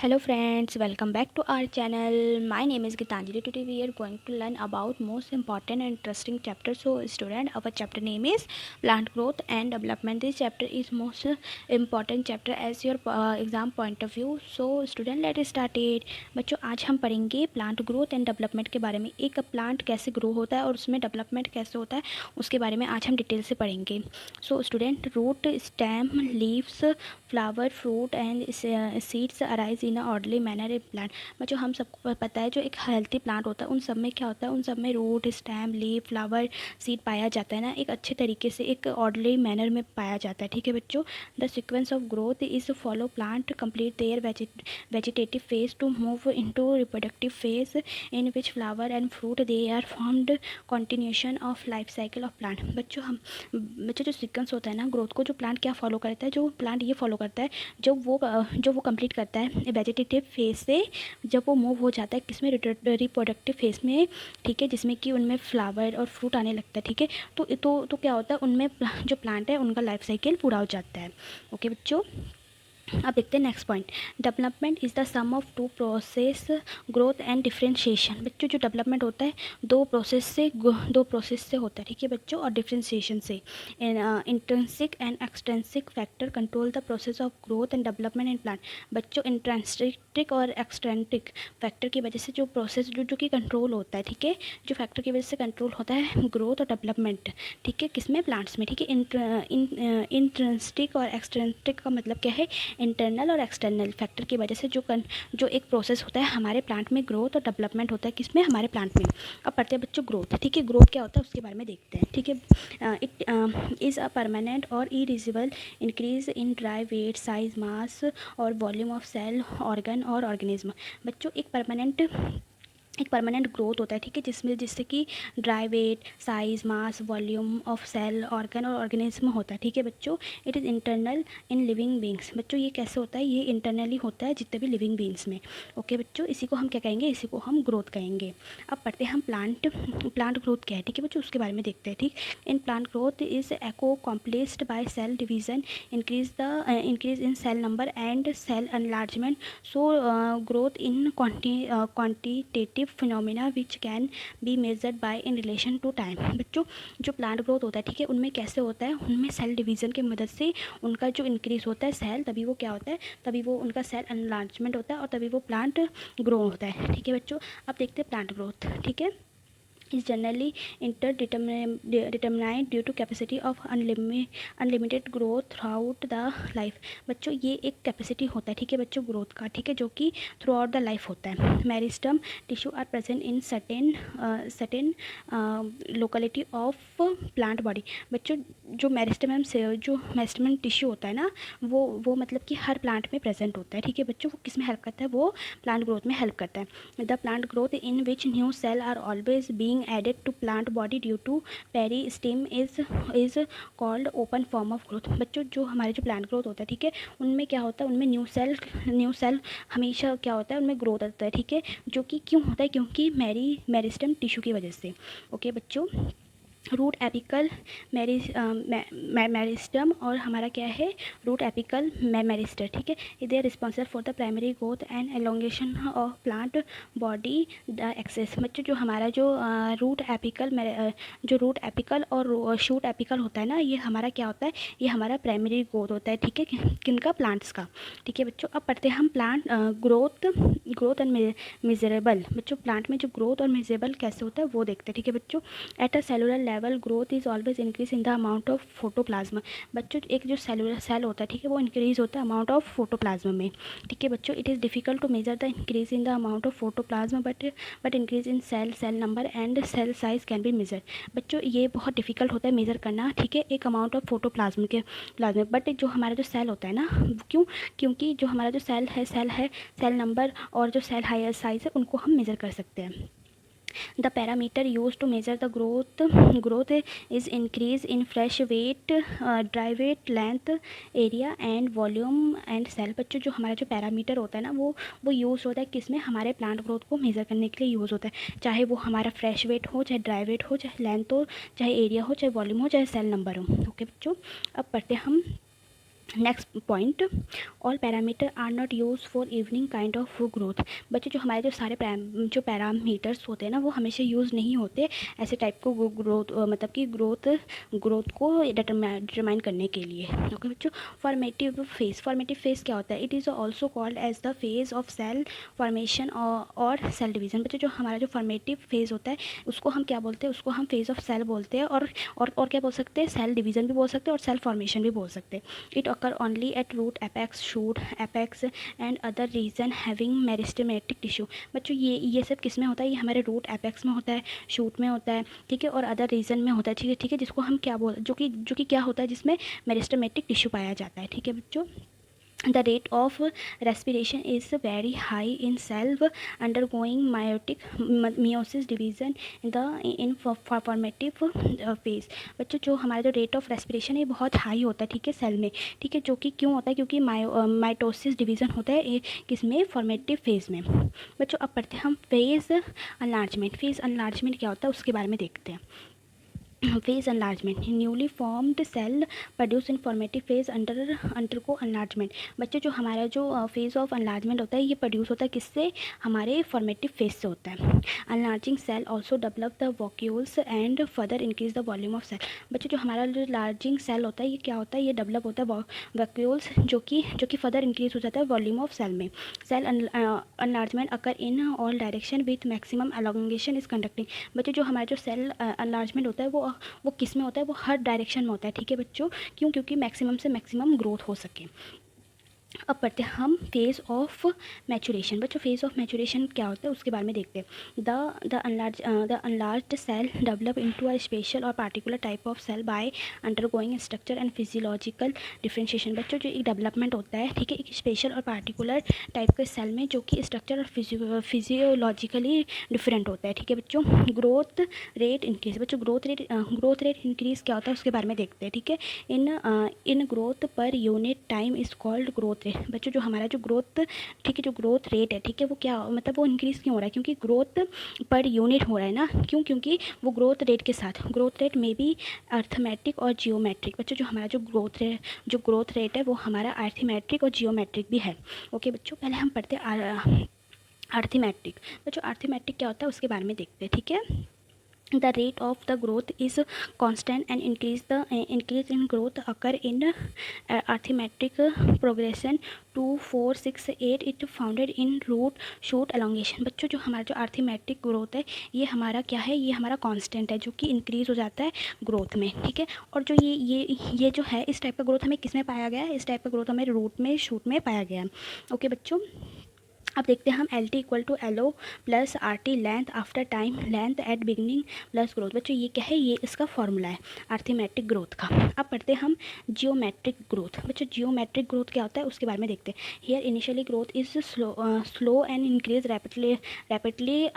Hello friends, welcome back to our channel. My name is Gitanjali. Today we are going to learn about most important and interesting chapter. So student, our chapter name is plant growth and development. This chapter is most important chapter as your exam point of view. So student, let's start it. बच्चों आज हम पढ़ेंगे plant growth and development के बारे में. एक plant कैसे grow होता है और उसमें डेवलपमेंट कैसे होता है उसके बारे में आज हम डिटेल से पढ़ेंगे. So student, root, stem, leaves, flower, fruit and seeds arise in orderly manner a plant. बच्चों हम सबको पता है जो एक हेल्थी प्लांट होता है उन सब में क्या होता है, उन सब में root, stem, leaf, flower, seed पाया जाता है ना, एक अच्छे तरीके से एक ऑर्डरली मैनर में पाया जाता है. ठीक है बच्चों. The sequence of growth is follow plant complete their vegetative phase to move into reproductive phase in which flower and fruit they are formed continuation of life cycle of plant. बच्चों जो sequence होता है ना growth को, जो plant क्या follow करता है, जो प्लांट ये फॉलो करता है जब वो कंप्लीट करता है वेजिटेटिव फेज से, जब वो मूव हो जाता है किसमें, रिप्रोडक्टिव फेज में. ठीक है, जिसमें कि उनमें फ्लावर और फ्रूट आने लगता है. ठीक है, तो क्या होता है उनमें जो प्लांट है उनका लाइफ साइकिल पूरा हो जाता है. ओके बच्चों, अब देखते हैं next point. Development is the sum of two process, growth and differentiation. बच्चों जो डेवलपमेंट होता है दो प्रोसेस से होता है. ठीक है बच्चों, और डिफ्रेंशिएशन से. Intrinsic and extrinsic factor control the process of growth and development in plant. बच्चों इंट्रिंसिक और एक्सट्रिंसिक फैक्टर की वजह से जो प्रोसेस जो कि कंट्रोल होता है. ठीक है, जो फैक्टर की वजह से कंट्रोल होता है ग्रोथ और डेवलपमेंट. ठीक है, किसमें, प्लांट्स में. ठीक है, इंट्रिंसिक और एक्सट्रिंसिक का मतलब क्या है, इंटरनल और एक्सटर्नल फैक्टर की वजह से जो एक प्रोसेस होता है हमारे प्लांट में, ग्रोथ और डेवलपमेंट होता है किसमें, हमारे प्लांट में. अब पढ़ते हैं बच्चों ग्रोथ. ठीक है, ग्रोथ क्या होता है उसके बारे में देखते हैं. ठीक है, इट इज़ अ परमानेंट और irreversible increase in dry weight, size, mass और वॉल्यूम ऑफ सेल, ऑर्गन और ऑर्गेनिज्म. बच्चों एक परमानेंट ग्रोथ होता है. ठीक है, जिससे कि dry weight, size, mass, volume of cell, organ और ऑर्गेनिज्म होता है. ठीक है बच्चों, it is internal in living beings. बच्चों ये कैसे होता है, ये इंटरनली होता है जितने भी लिविंग बींग्स में. ओके बच्चों, इसी को हम क्या कहेंगे, इसी को हम ग्रोथ कहेंगे. अब पढ़ते हैं हम प्लांट ग्रोथ क्या है. ठीक है बच्चों, उसके बारे में देखते हैं. ठीक, in plant growth is accomplished by cell division, increase in cell number and cell enlargement. So growth in quantitative phenomena which can be measured by in relation to time. बच्चों जो प्लांट ग्रोथ होता है, ठीक है, उनमें कैसे होता है, उनमें सेल डिवीज़न की मदद से उनका जो इंक्रीज होता है सेल, तभी वो क्या होता है, तभी वो उनका सेल एनलार्जमेंट होता है और तभी वो प्लांट ग्रो होता है. ठीक है बच्चों, अब देखते हैं प्लांट ग्रोथ. ठीक है, is generally interdetermined due to capacity of unlimited growth throughout the life. बच्चों ये एक कैपेसिटी होता है. ठीक है बच्चों, ग्रोथ का. ठीक है, जो कि थ्रू आउट द लाइफ होता है. Meristem tissue are present in certain locality of plant body. बच्चों जो मेरिस्टम टिश्यू होता है ना, वो मतलब कि हर प्लांट में प्रेजेंट होता है. ठीक है बच्चों, वो किस में हेल्प करता है, वो प्लांट ग्रोथ में हेल्प करता है. The plant growth in which new cell are always being added to plant body due to peristem is called open form of growth. बच्चों जो हमारे जो प्लांट ग्रोथ होता है, ठीक है, उनमें क्या होता है, उनमें न्यू सेल हमेशा क्या होता है, उनमें ग्रोथ होता है. ठीक है, जो कि क्यों होता है, क्योंकि मेरिस्टम टिश्यू की वजह से. ओके बच्चों, रूट एपिकल मेरिस्टम और हमारा क्या है, रूट एपिकल मेरिस्टर. ठीक है, they are responsible for the primary growth and elongation of plant body the axis. बच्चों जो हमारा जो रूट एपिकल और शूट एपिकल होता है ना, ये हमारा क्या होता है, ये हमारा प्राइमरी ग्रोथ होता है. ठीक है, किनका, प्लांट्स का. ठीक है बच्चों, अब पढ़ते हैं हम प्लांट ग्रोथ एंड मेजरेबल. बच्चों प्लांट में जो ग्रोथ और मेजरेबल कैसे होता है वो देखते हैं. ठीक है बच्चों, at a cellular level growth is always increase in the amount of protoplasm. बच्चों एक जो सेलुलर सेल होता है, ठीक है, वो इंक्रीज होता है अमाउंट ऑफ फोटोप्लाज्मा में. ठीक है बच्चों, it is difficult to measure the increase in the amount of protoplasm but increase in cell number and cell size can be measure. बच्चों ये बहुत डिफिकल्ट होता है मेजर करना. ठीक है, एक अमाउंट ऑफ फोटोप्लाज्मा के प्लाज्मा, बट जो हमारा जो सेल होता है ना, क्योंकि जो हमारा जो सेल है सेल नंबर और जो सेल हायर साइज है उनको हम मेजर कर सकते हैं. The parameter used to measure the growth is increase in fresh weight, dry weight, length, area and volume and cell. बच्चों जो हमारा जो पैरामीटर होता है ना, वो यूज़ होता है किसमें, हमारे प्लांट ग्रोथ को मेज़र करने के लिए यूज़ होता है. चाहे वो हमारा फ्रेश वेट हो, चाहे ड्राई वेट हो, चाहे लेंथ हो, चाहे एरिया हो, चाहे वॉल्यूम हो, चाहे सेल नंबर हो. ओके बच्चों, अब पढ़ते हैं हम next point, all parameter are not use for evening kind of growth. बच्चे जो हमारे जो सारे जो पैरामीटर्स होते हैं ना वो हमेशा यूज़ नहीं होते ऐसे टाइप को ग्रोथ मतलब कि ग्रोथ को डिटरमाइन करने के लिए। ओके बच्चों, फॉर्मेटिव फेज क्या होता है? It is also called as the phase of cell formation और सेल डिवीज़न। बच्चों जो हमारा जो फॉर्मेटिव फेज होता है उसको हम क्या बोलते हैं? उसको हम फेज ऑफ सेल बोलते हैं, और क्या बोल सकते हैं? सेल डिवीज़न भी बोल सकते हैं और सेल फॉर्मेशन भी बोल सकते हैं। It occur only at root, apex, shoot, apex and other region having meristematic tissue। बच्चों ये सब किस में होता है? ये हमारे रूट एपेक्स में होता है, शूट में होता है, ठीक है, और अदर रीजन में होता है, ठीक है, जिसको हम क्या जो कि क्या होता है? जिसमें मेरिस्टेमेटिक टिश्यू पाया जाता है, ठीक है बच्चों। The rate of respiration is very high in cell undergoing meiosis division in formative phase। बच्चों जो हमारा जो रेट ऑफ रेस्पिरेशन है बहुत हाई होता है, ठीक है, सेल में, ठीक है, जो कि क्यों होता है? क्योंकि माइटोसिस डिवीज़न होता है किसमें? फॉर्मेटिव फेज़ में। बच्चों अब पढ़ते हैं हम फेज़ अनलार्जमेंट। फेज़ अनलार्जमेंट क्या होता है उसके बारे में देखते हैं। Phase enlargement, newly formed cell produce in formative phase undergo enlargement. बच्चों जो हमारा जो फेज ऑफ अनलार्जमेंट होता है ये प्रोड्यूस होता है किससे? हमारे फॉर्मेटिव फेज से होता है। Enlarging cell also develop the vacuoles and further increase the volume of cell. बच्चों जो हमारा जो लार्जिंग सेल होता है ये क्या होता है? ये डेवलप होता है वॉक्यूल्स जो कि फर्दर इंक्रीज हो जाता है वॉल्यूम ऑफ सेल में। Cell enlargement occur in all direction with maximum elongation is conducting. बच्चों जो हमारा जो सेल अनलार्जमेंट होता है वो किस में होता है? वो हर डायरेक्शन में होता है, ठीक है बच्चों। क्यों? क्योंकि मैक्सिमम से मैक्सिमम ग्रोथ हो सके। अब पढ़ते हैं हम फेज ऑफ मैचुरेशन। बच्चों फेज ऑफ मैचुरेशन क्या होता है उसके बारे में देखते हैं। The enlarged cell develop into a special और particular type of cell by undergoing structure and physiological differentiation. बच्चों जो एक डेवलपमेंट होता है, ठीक है, एक स्पेशल और पार्टिकुलर टाइप के सेल में जो कि स्ट्रक्चर और फिजियोलॉजिकली डिफरेंट होता है, ठीक है बच्चों। Growth rate increase. बच्चों ग्रोथ रेट इंक्रीज क्या होता है उसके बारे में देखते हैं, ठीक है। In growth per unit time is called growth rate. बच्चों जो हमारा जो ग्रोथ, ठीक है, जो ग्रोथ रेट है, ठीक है, वो क्या मतलब वो इंक्रीज़ क्यों हो रहा है? क्योंकि ग्रोथ पर यूनिट हो रहा है ना। क्यों? क्योंकि वो ग्रोथ रेट के साथ ग्रोथ रेट में भी अर्थमेटिक और जियोमेट्रिक। बच्चों जो हमारा जो ग्रोथ रेट है वो हमारा अर्थमेट्रिक और जियोमेट्रिक भी है। ओके बच्चों, पहले हम पढ़ते हैं अर्थमेट्रिक। बच्चों अर्थमेट्रिक क्या होता है उसके बारे में देखते हैं, ठीक है। The rate of the growth is constant and increase in growth occur in arithmetic progression 2 4 6 8 it founded in root shoot elongation। बच्चों जो हमारा जो अर्थमेटिक ग्रोथ है ये हमारा क्या है? ये हमारा कांस्टेंट है जो कि इंक्रीज हो जाता है ग्रोथ में, ठीक है। और जो ये जो है इस टाइप का ग्रोथ हमें किस में पाया गया है? इस टाइप का ग्रोथ हमें रूट में शूट में पाया गया है। ओके बच्चों, अब देखते हैं हम L T equal to L O plus R T length after time length at beginning plus growth. बच्चों ये क्या है? ये इसका फॉर्मूला है अर्थमेटिक ग्रोथ का। अब पढ़ते हैं हम जियोमेट्रिक ग्रोथ। बच्चों जियोमेट्रिक ग्रोथ क्या होता है उसके बारे में देखते हैं। Here initially growth is slow and increase rapidly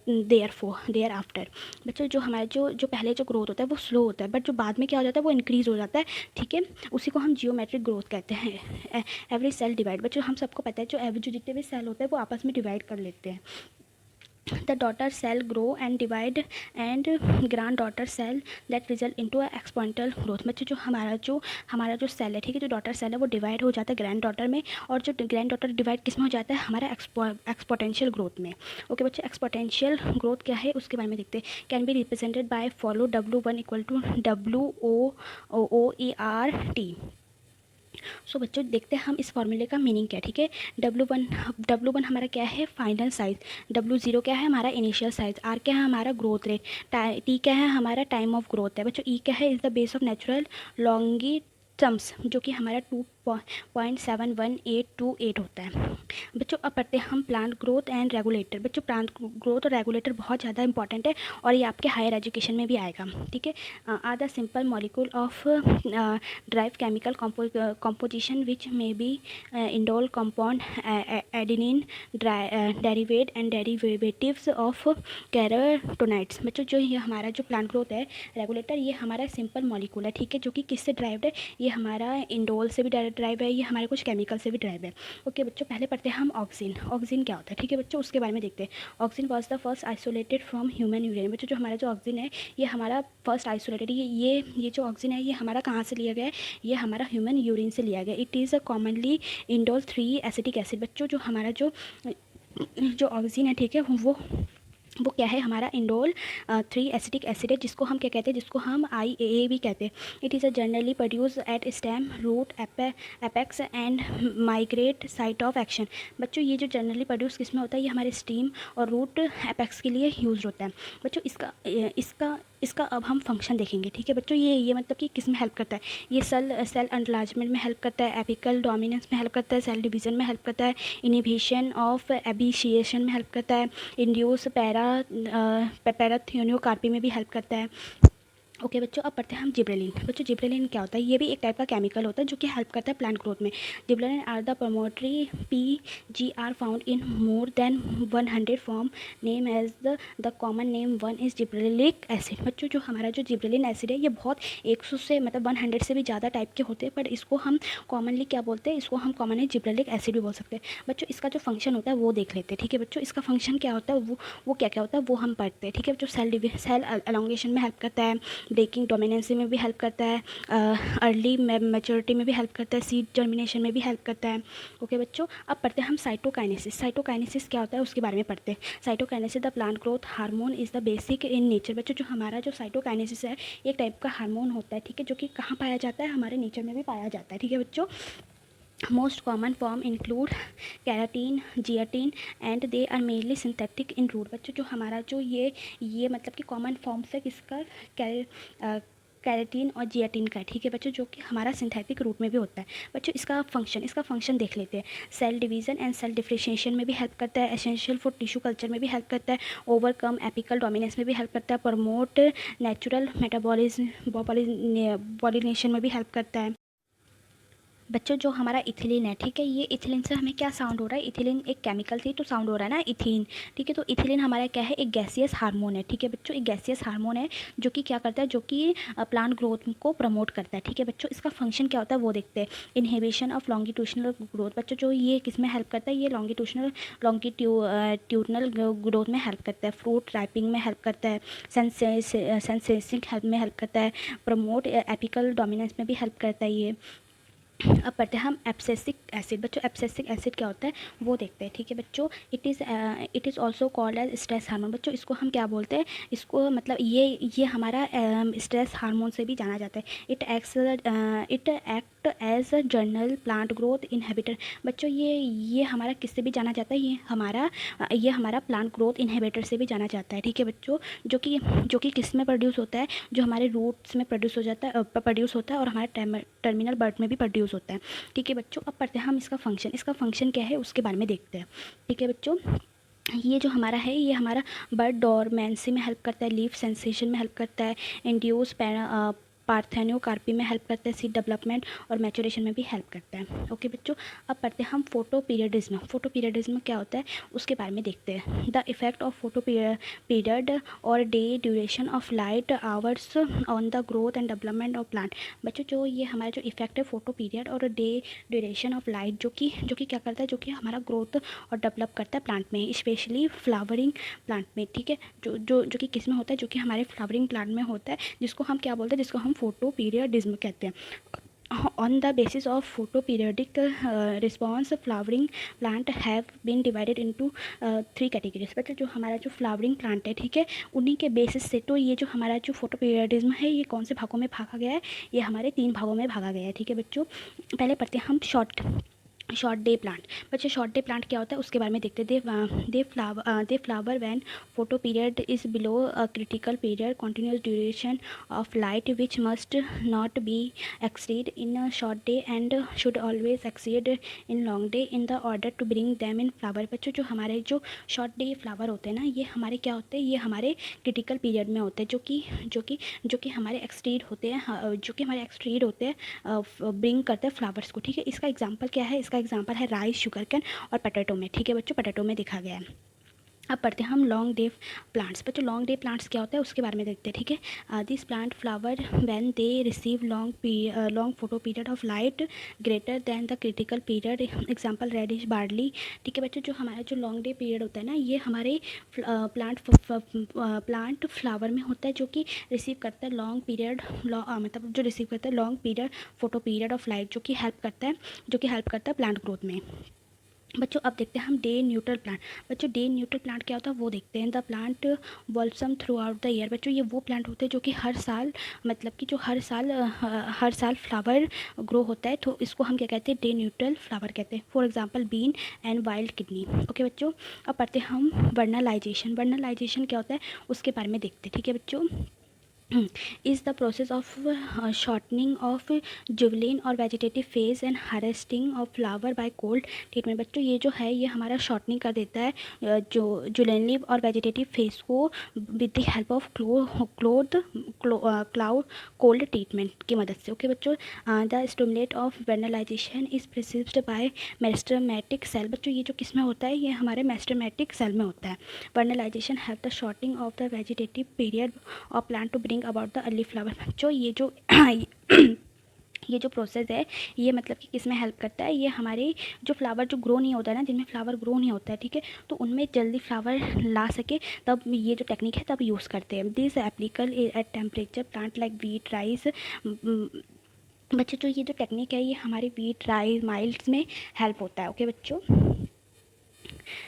देयर आफ्टर। बच्चों जो हमारा जो पहले जो ग्रोथ होता है वो स्लो होता है, बट जो बाद में क्या हो जाता है वो इंक्रीज हो जाता है, ठीक है। उसी को हम जियोमेट्रिक ग्रोथ कहते हैं। Every cell divide. बच्चों हम सबको पता है जो जितने भी सेल होते हैं वो आपस में डिवाइड कर लेते हैं। The daughter cell grow and divide and granddaughter cell that result into a exponential growth। बच्चों जो हमारा जो सेल है, ठीक है, जो डॉटर सेल है वो डिवाइड हो जाता है ग्रैंड डॉटर में, और जो ग्रैंड डॉटर डिवाइड किस में हो जाता है? हमारा एक्सपोटेंशियल ग्रोथ में। ओके बच्चों, एक्सपोटेंशियल ग्रोथ क्या है उसके बारे में देखते हैं। Can be represented by follow W1 equal to WOERT। सो बच्चों देखते हैं हम इस फॉर्मूले का मीनिंग क्या है, ठीक है। W1 हमारा क्या है? Final size. W0 क्या है? हमारा इनिशियल साइज। R क्या है? हमारा ग्रोथ रेट। T क्या है? हमारा टाइम ऑफ ग्रोथ है। बच्चों E क्या है? Is the base of natural लॉन्गिटम्स जो कि हमारा 2.71828 होता है। बच्चों अब पढ़ते हैं हम प्लांट ग्रोथ एंड रेगुलेटर। बच्चों प्लांट ग्रोथ और रेगुलेटर बहुत ज़्यादा इंपॉर्टेंट है और ये आपके हायर एजुकेशन में भी आएगा, ठीक है। Are the simple molecule of drive chemical composition which may be indole compound adenine derivative and derivatives of carotenoids। बच्चों जो ये हमारा जो प्लांट ग्रोथ है रेगुलेटर ये हमारा सिंपल मॉलिक्यूल है, ठीक है, जो कि किससे ड्राइव्ड है? ये हमारा इंडोल से भी ड्राइव है, ये हमारे कुछ केमिकल से भी ड्राइव है। ओके बच्चों, पहले पढ़ते हैं हम ऑक्सीजन। ऑक्सीजन क्या होता है, ठीक है बच्चों, उसके बारे में देखते हैं। Oxygen was the first isolated from human urine. बच्चों जो हमारा जो ऑक्सीजन है ये हमारा फर्स्ट आइसोलेटेड, ये जो ऑक्सीजन है ये हमारा कहाँ से लिया गया है, ये हमारा ह्यूमन यूरिन से लिया गया। It is commonly indole 3 acetic acid. बच्चों जो हमारा जो ऑक्सीजन है, ठीक है, वो क्या है, हमारा इंडोल 3 एसिटिक एसिड है, जिसको हम क्या कहते हैं, जिसको हम IAA भी कहते हैं। It is a generally produce at stem, root, apex and migrate site of action. बच्चों ये जो जनरली प्रोड्यूस किस में होता है, ये हमारे स्टीम और रूट एपेक्स के लिए यूज होता है। बच्चों इसका अब हम फंक्शन देखेंगे, ठीक है बच्चों। ये मतलब कि किस में हेल्प करता है, ये सेल एनलार्जमेंट में हेल्प करता है, एपिकल डोमिनेंस में हेल्प करता है, सेल डिवीजन में हेल्प करता है, इनिबिशन ऑफ एबिशिएशन में हेल्प करता है, इंड्यूस पैराथियोनियोकार्पी में भी हेल्प करता है। ओके बच्चों, अब पढ़ते हैं हम जिब्रेलिन। बच्चों जिब्रेलिन क्या होता है, ये भी एक टाइप का केमिकल होता है जो कि हेल्प करता है प्लांट ग्रोथ में। Gibberellin are the promotory PGR found in more than 100 form, name as the common name one is gibberellic acid. बच्चों जो हमारा जो जिब्रेलिन एसिड है ये बहुत 100 से मतलब 100 से भी ज़्यादा टाइप के होते हैं, पर इसको हम कॉमनली क्या बोलते हैं, इसको हम कॉमनली जिब्रेलिक एसिड भी बोल सकते हैं। बच्चों इसका जो फंक्शन होता है वो देख लेते हैं, ठीक है बच्चों। इसका फंक्शन क्या होता है, वो क्या क्या होता है वो हम पढ़ते हैं, ठीक है बच्चों। सेल एलोंगेशन में हेल्प करता है, ब्रेकिंग डोमिनेंसी में भी हेल्प करता है, अर्ली मैच्योरिटी में भी हेल्प करता है, सीड जर्मिनेशन में भी हेल्प करता है। ओके बच्चों, अब पढ़ते हैं हम साइटोकाइनेसिस। साइटोकाइनेसिस क्या होता है उसके बारे में पढ़ते हैं। Cytokinesis the plant growth hormone is the basic in nature. बच्चों जो हमारा जो साइटोकाइनेसिस है एक टाइप का हार्मोन होता है, ठीक है, जो कि कहाँ पाया जाता है, हमारे नेचर में भी पाया जाता है, ठीक है बच्चों। Most common form include keratin, zeatin and they are mainly synthetic in root. बच्चों जो हमारा जो ये मतलब कि कॉमन फॉर्म्स है किसका, कैरेटीन और जियाटिन का, ठीक है बच्चों, जो कि हमारा सिंथेटिक रूट में भी होता है। बच्चों इसका फंक्शन देख लेते हैं। Cell division and cell differentiation में भी हेल्प करता है, एसेंशियल फॉर टिश्यू कल्चर में भी हेल्प करता है, ओवरकम एपिकल डोमिनेंस में भी हेल्प करता है, प्रमोट नेचुरल मेटाबॉलिज्म पॉलिनेशन में भी हेल्प करता है। बच्चों जो हमारा इथिलीन है, ठीक है, ये इथिलीन से हमें क्या साउंड हो रहा है, इथिलीन एक केमिकल थी तो साउंड हो रहा है ना इथीन, ठीक है। तो इथिलीन हमारा क्या है, एक गैसियस हार्मोन है, ठीक है बच्चों, एक गैसियस हार्मोन है जो कि क्या करता है, जो कि प्लांट ग्रोथ को प्रमोट करता है, ठीक है बच्चों। इसका फंक्शन क्या होता है वो देखते हैं। Inhibition of longitudinal growth. बच्चों जो ये किस में हेल्प करता है, ये लॉन्गिट्यूडनल ग्रोथ में हेल्प करता है, फ्रूट राइपिंग में हेल्प करता है, सेंसेसिंग हेल्प में हेल्प करता है, प्रमोट एपिकल डोमिनेंस में भी हेल्प करता है ये। अब पढ़ते हैं हम एब्सेसिक एसिड। बच्चों एब्सेसिक एसिड क्या होता है वो देखते हैं, ठीक है बच्चों। It is also called as stress hormone. बच्चों इसको हम क्या बोलते हैं, इसको मतलब ये हमारा स्ट्रेस हार्मोन से भी जाना जाता है। It act as a general plant growth inhibitor. बच्चों ये हमारा किससे भी जाना जाता है, ये हमारा प्लांट ग्रोथ इनहिबिटर से भी जाना जाता है, ठीक है बच्चों। जो कि किस में प्रोड्यूस होता है, जो हमारे रूट्स में प्रोड्यूस होता है और हमारे टर्मिनल बर्ड में भी प्रोड्यूस होता है, ठीक है बच्चों। अब पढ़ते हैं हम इसका फंक्शन क्या है उसके बारे में देखते हैं, ठीक है बच्चों। ये जो हमारा है ये हमारा बर्ड डोरमेंसी में हेल्प करता है, लीफ सेंसेशन में हेल्प करता है, इंड्यूस पार्थेनियोकार्पी में हेल्प करता है, सीड डेवलपमेंट और मैचुरेशन में भी हेल्प करता है। ओके बच्चों, अब पढ़ते हैं हम फोटोपीरियडिज्म। फोटोपीरियडिज्म क्या होता है उसके बारे में देखते हैं। द इफेक्ट ऑफ फोटोपीरियड और day duration of light hours on the growth and development of plant. बच्चों जो ये हमारा जो इफेक्ट है फोटो पीरियड और डे ड्यूरेशन ऑफ लाइट, जो कि क्या करता है, जो कि हमारा ग्रोथ और डेवलप करता है प्लांट में, स्पेशली फ्लावरिंग प्लांट में, ठीक है। जो कि किस में होता है, जो कि हमारे फ्लावरिंग प्लांट में होता है, जिसको हम क्या बोलते हैं, जिसको हम फोटो पीरियडिज्म कहते हैं। On the basis of photoperiodic response, flowering plant have been divided into 3 categories। मतलब जो हमारा जो फ्लावरिंग प्लांट है, ठीक है, उन्हीं के बेसिस से तो ये जो हमारा जो फोटोपीरियडिज्म है ये कौन से भागों में भागा गया है, ये हमारे 3 भागों में भागा गया है, ठीक है बच्चों। पहले पढ़ते हैं हम शॉर्ट डे प्लांट। बच्चे शॉर्ट डे प्लांट क्या होता है उसके बारे में देखते हैं। They flower when photoperiod is below a critical period, continuous duration of light which must not be exceed in short day and should always exceed in long day in the order to bring them in flower. बच्चों जो हमारे जो short day flower होते हैं ना, ये हमारे क्या होते हैं, ये हमारे क्रिटिकल पीरियड में होते हैं, जो कि हमारे एक्सट्रीड होते हैं, ब्रिंग करते हैं फ्लावर्स को, ठीक है। इसका एग्जांपल क्या है, इसका एग्जांपल है राइस, शुगर कैन और पटेटो में, ठीक है बच्चों, पटेटो में दिखा गया है। अब पढ़ते हैं हम लॉन्ग डे प्लांट्स। बच्चों लॉन्ग डे प्लांट्स क्या होता है उसके बारे में देखते हैं, ठीक है। This plant flower when they receive long photo period of light greater than the critical period, example radish barley, ठीक है बच्चों। जो हमारा जो लॉन्ग डे पीरियड होता है ना, ये हमारे प्लांट फ्लावर में होता है, जो कि रिसीव करता है लॉन्ग पीरियड, मतलब जो रिसीव करता है long period photo period of light, जो कि हेल्प करता है प्लांट ग्रोथ में। बच्चों अब देखते हैं हम डे न्यूट्रल प्लांट। बच्चों डे न्यूट्रल प्लांट क्या होता है वो देखते हैं। The plant blossom throughout the year. बच्चों ये वो प्लांट होते हैं जो कि हर साल, मतलब कि जो हर साल फ्लावर ग्रो होता है, तो इसको हम क्या कहते हैं, डे न्यूट्रल फ्लावर कहते हैं। For example bean and wild kidney. Okay बच्चों, अब पढ़ते हैं हम वर्नलाइजेशन। वर्नलाइजेशन क्या होता है उसके बारे में देखते हैं, ठीक है बच्चों। is the process of shortening of जुवलिन और vegetative phase and harvesting of flower by cold treatment. बच्चों ये जो है ये हमारा शॉर्टनिंग कर देता है जो जुलेनिव और वेजिटेटिव फेज को with the help of cloud cold treatment की मदद से। ओके बच्चों, the stimulate of vernalisation is perceived by meristematic cell. बच्चों ये जो किस में होता है, ये हमारे मेरिस्टेमेटिक सेल में होता है। Vernalisation help the shortening of the vegetative period और plant to bring about the early flower. जो ये जो प्रोसेस है ये मतलब कि किस में हेल्प करता है, ये हमारे जो फ्लावर जो ग्रो नहीं होता है ना, जिनमें फ्लावर ग्रो नहीं होता है, ठीक है, तो उनमें जल्दी फ्लावर ला सके, तब ये जो टेक्निक है तब यूज़ करते हैं। This applicable at temperature plant like wheat rice. बच्चों जो ये जो टेक्निक है ये हमारे वीट राइस माइल्स में हेल्प होता है। ओके बच्चों,